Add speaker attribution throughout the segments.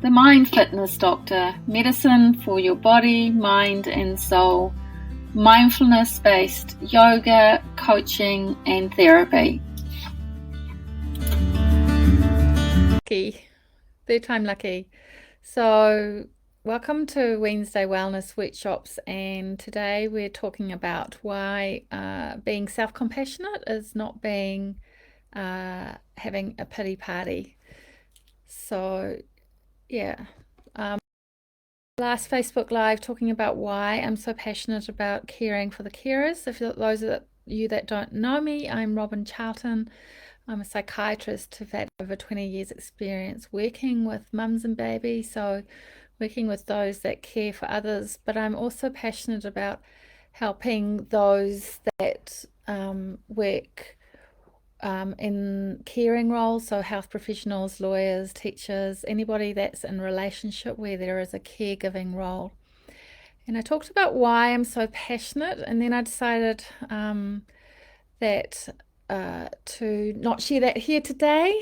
Speaker 1: the Mind Fitness Doctor, medicine for your body, mind and soul, mindfulness-based yoga, coaching and therapy.
Speaker 2: Lucky, third time lucky. So welcome to Wednesday Wellness Workshops, and today we're talking about why being self-compassionate is not being having a pity party. So yeah, last Facebook Live talking about why I'm so passionate about caring for the carers. If those of you that don't know me, I'm Robin Charlton. I'm a psychiatrist who've had over 20 years experience working with mums and babies, so working with those that care for others, but I'm also passionate about helping those that work in caring roles, so health professionals, lawyers, teachers, anybody that's in relationship where there is a caregiving role. And I talked about why I'm so passionate, and then I decided that to not share that here today.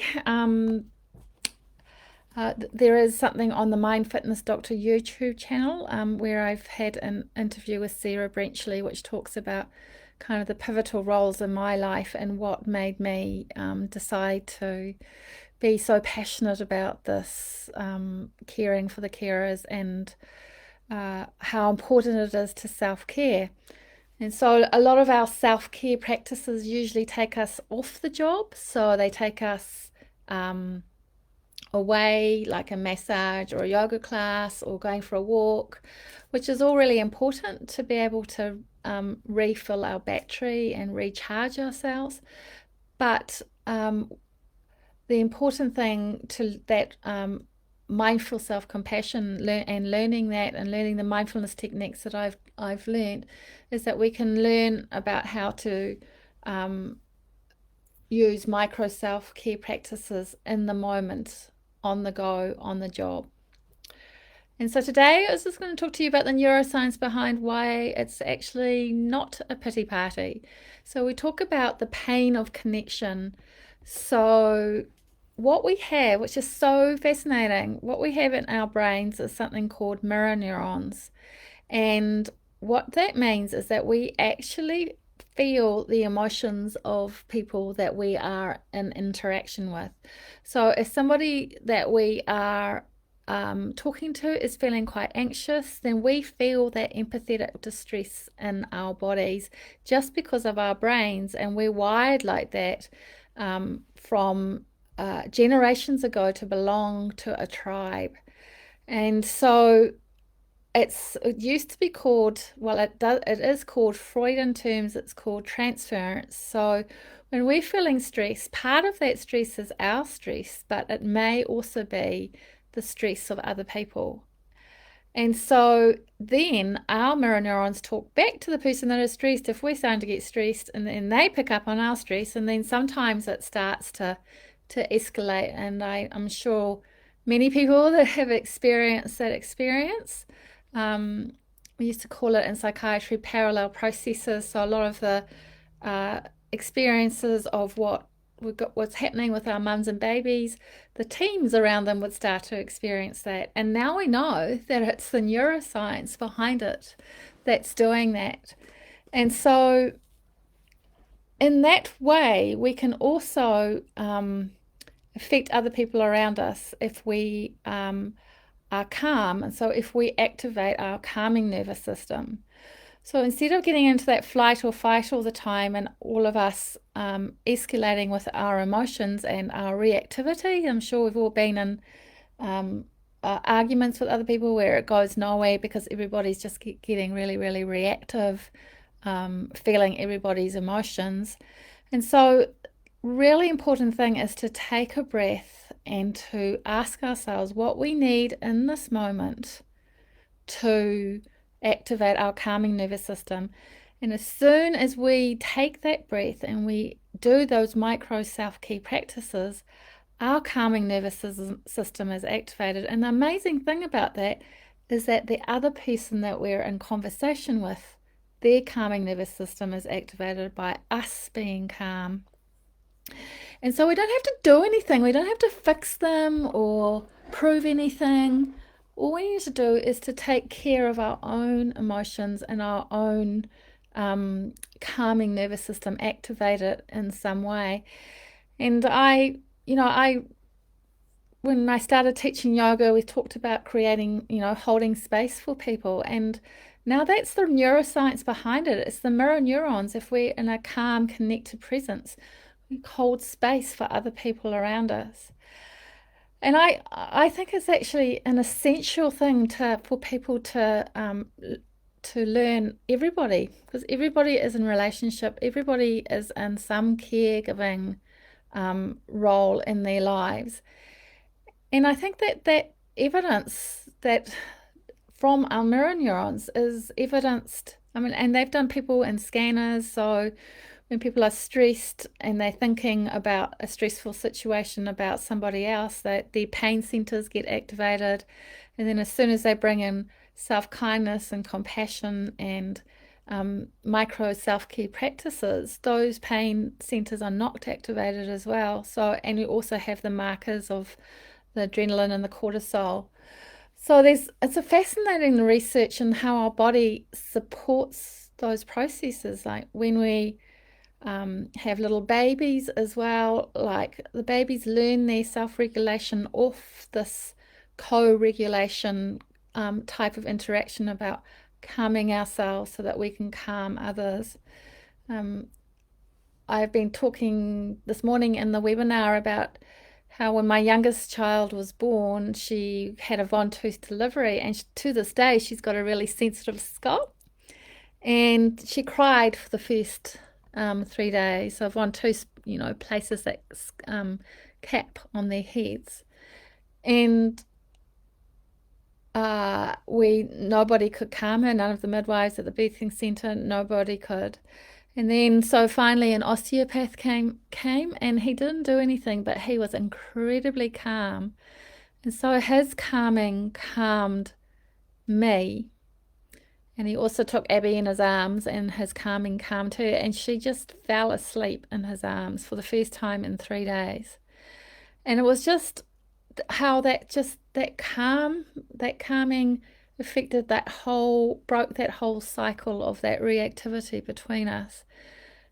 Speaker 2: There is something on the Mind Fitness Doctor YouTube channel where I've had an interview with Sarah Brenchley, which talks about kind of the pivotal roles in my life and what made me decide to be so passionate about this caring for the carers and how important it is to self-care. And so a lot of our self-care practices usually take us off the job. So they take us away, like a massage or a yoga class or going for a walk, which is all really important to be able to refill our battery and recharge ourselves. But the important thing to that mindful self-compassion and learning that and learning the mindfulness techniques that I've learned is that we can learn about how to use micro self-care practices in the moment, on the go, on the job. And so today I was just going to talk to you about the neuroscience behind why it's actually not a pity party. So we talk about the pain of connection. So what we have, which is so fascinating, what we have in our brains is something called mirror neurons. And what that means is that we actually feel the emotions of people that we are in interaction with. So if somebody that we are talking to is feeling quite anxious, then we feel that empathetic distress in our bodies just because of our brains, and we're wired like that from generations ago to belong to a tribe. And so it used to be called, well, it is called, Freudian terms, it's called transference. So when we're feeling stress, part of that stress is our stress, but it may also be the stress of other people. And so then our mirror neurons talk back to the person that is stressed if we're starting to get stressed, and then they pick up on our stress, and then sometimes it starts to escalate. And I'm sure many people that have experienced that experience, we used to call it in psychiatry parallel processes. So a lot of the experiences of what's happening with our mums and babies, the teams around them would start to experience that. And now we know that it's the neuroscience behind it that's doing that. And so in that way, we can also affect other people around us if we are calm. And so if we activate our calming nervous system. So instead of getting into that flight or fight all the time and all of us escalating with our emotions and our reactivity, I'm sure we've all been in arguments with other people where it goes nowhere because everybody's just getting really, really reactive, feeling everybody's emotions. And so really important thing is to take a breath and to ask ourselves what we need in this moment to activate our calming nervous system. And as soon as we take that breath and we do those micro self-care practices, our calming nervous system is activated. And the amazing thing about that is that the other person that we're in conversation with, their calming nervous system is activated by us being calm. And so we don't have to do anything. We don't have to fix them or prove anything. All we need to do is to take care of our own emotions and our own calming nervous system, activate it in some way. And when I started teaching yoga, we talked about creating, holding space for people. And now that's the neuroscience behind it. It's the mirror neurons. If we're in a calm, connected presence, we hold space for other people around us. And I think it's actually an essential thing for people to learn, everybody, because everybody is in relationship, everybody is in some caregiving role in their lives. And I think that evidence that from our mirror neurons is evidenced. I mean, and they've done people in scanners. So when people are stressed and they're thinking about a stressful situation about somebody else, that their pain centers get activated. And then as soon as they bring in self-kindness and compassion and micro self-care practices, those pain centers are not activated as well. So, and you also have the markers of the adrenaline and the cortisol. So it's a fascinating research in how our body supports those processes. Like when we have little babies as well, like the babies learn their self-regulation off this co-regulation type of interaction about calming ourselves so that we can calm others. I've been talking this morning in the webinar about how when my youngest child was born, she had a von tooth delivery, and to this day she's got a really sensitive scalp, and she cried for the first 3 days. So von tooth, places that cap on their heads, and nobody could calm her. None of the midwives at the birthing centre, nobody could. And then so finally an osteopath came and he didn't do anything, but he was incredibly calm. And so his calming calmed me. And he also took Abby in his arms, and his calming calmed her, and she just fell asleep in his arms for the first time in 3 days. And it was just how that calming affected broke that whole cycle of that reactivity between us.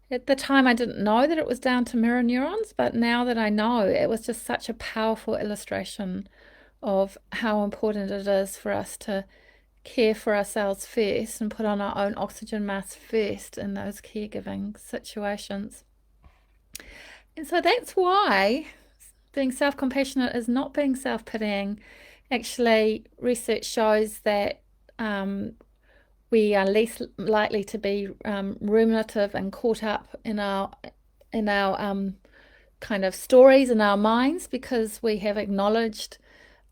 Speaker 2: At the time, I didn't know that it was down to mirror neurons, but now that I know, it was just such a powerful illustration of how important it is for us to care for ourselves first and put on our own oxygen mask first in those caregiving situations. And so that's why being self-compassionate is not being self-pitying. Actually, research shows that we are less likely to be ruminative and caught up in our kind of stories in our minds, because we have acknowledged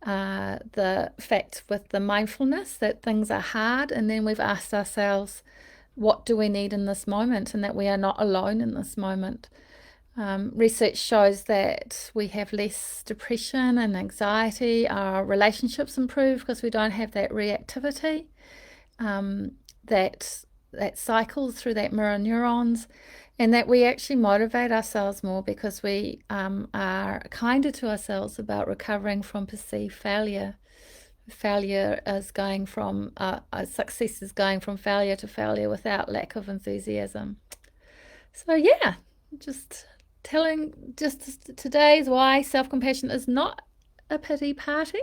Speaker 2: the fact with the mindfulness that things are hard, and then we've asked ourselves, what do we need in this moment, and that we are not alone in this moment. Research shows that we have less depression and anxiety. Our relationships improve because we don't have that reactivity that cycles through that mirror neurons, and that we actually motivate ourselves more because we are kinder to ourselves about recovering from perceived failure. Failure is going from success is going from failure to failure without lack of enthusiasm. So yeah, just today's why self-compassion is not a pity party,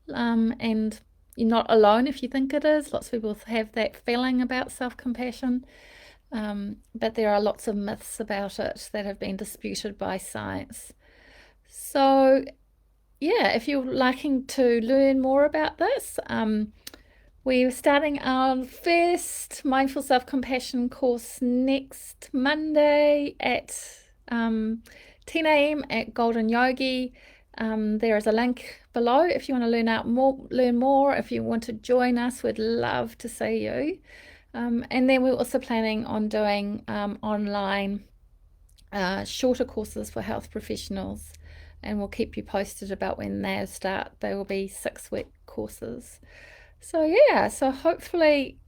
Speaker 2: and you're not alone if you think it is. Lots of people have that feeling about self-compassion, but there are lots of myths about it that have been disputed by science. So yeah, if you're liking to learn more about this, we're starting our first Mindful Self-Compassion course next Monday at 10 a.m. at Golden Yogi. There is a link below if you want to learn more. If you want to join us, we'd love to see you. And then we're also planning on doing online shorter courses for health professionals, and we'll keep you posted about when they start. They will be 6-week courses. So yeah, so hopefully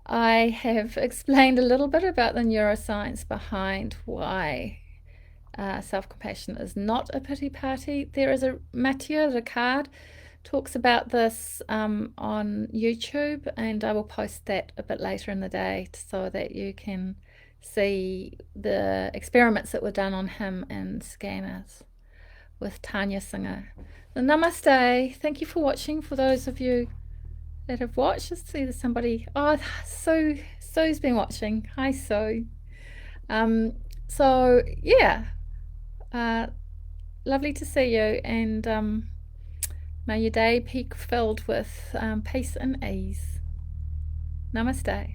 Speaker 2: I have explained a little bit about the neuroscience behind why self-compassion is not a pity party. There is a Mathieu Ricard talks about this on YouTube, and I will post that a bit later in the day so that you can see the experiments that were done on him and scanners with Tanya Singer. Namaste. Thank you for watching. For those of you that have watched, let's see, there's somebody. Oh, Sue's been watching. Hi, Sue. So yeah, lovely to see you, and may your day be filled with peace and ease. Namaste.